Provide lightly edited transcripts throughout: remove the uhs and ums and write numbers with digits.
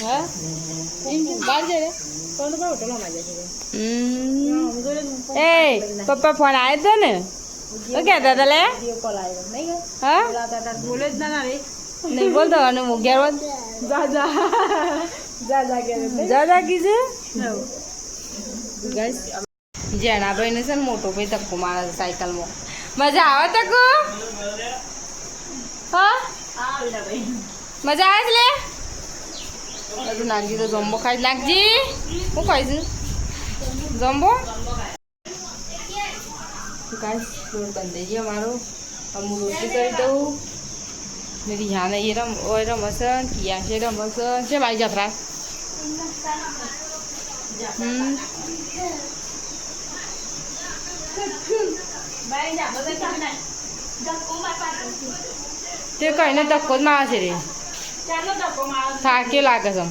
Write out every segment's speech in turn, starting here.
હા બહાર જાય એ પપ્પા ફોન આવ્યો હતો ને શું કહેતા હતા લે હા બોલે જ ના રે નહીં બોલતો અને ઘેર જા કીધું જેણાભાઈ ને છે ને મોટો ભાઈ ધક્કો મારે છે સાયકલમાં મજા આવે તકો હા મજા આવે છે લે હજુ નાખજી તો જમ્બો ખાઈ નાખજી હું ખાઈશું જમ્બો ગાઈસ રોડ બંધ થઈ મારો હું રોટલી કરી દઉં ને રિહાને એ રમશે કિયા છે રમશે છે મારી જફરા તે કઈને ધક્કો જ મારે છે રે થાક્યો લાગે છે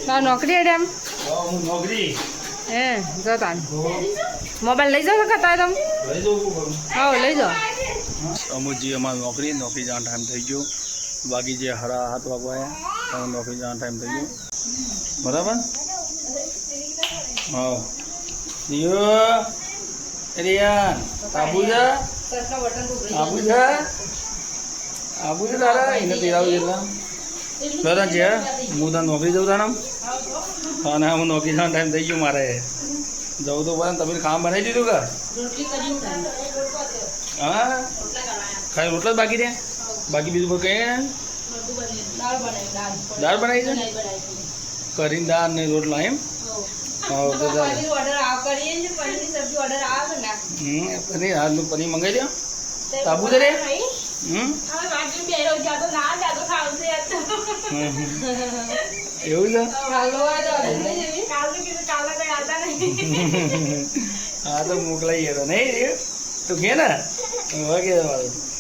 ના નોકરી એમ નોકરી હે જો તાન મોબાઈલ લઈ જાઓ કતાય તમે હા લઈ જાઓ અમુજી અમારી નોકરી જવાનો ટાઈમ થઈ ગયો બાકી જે 7:30 વાગવા આવ્યા નોકરી જવાનો ટાઈમ થઈ ગયો બરાબર હા દિયો રિયાન આબુ જા તારા એને તેરાવું એટલા બરાબર છે હું તાર નોકરી જઉં તારા અને હું નોકરી જવાનો ટાઈમ થઈ ગયો મારે જવું તો પણ તમે કામ બનાવી દીધું કે હા ખાલી રોટલા જ બાકી રહ્યા બાકી બીજું કોઈ કઈ દાળ બનાવી છે કરીને દાળ ને રોટલા એમ પનીર હાલનું પનીર મંગાવી દો તાબુ દે એવું છે હા તો મોકલાઈ ગયો નહીં તું કે ને વાગે મારું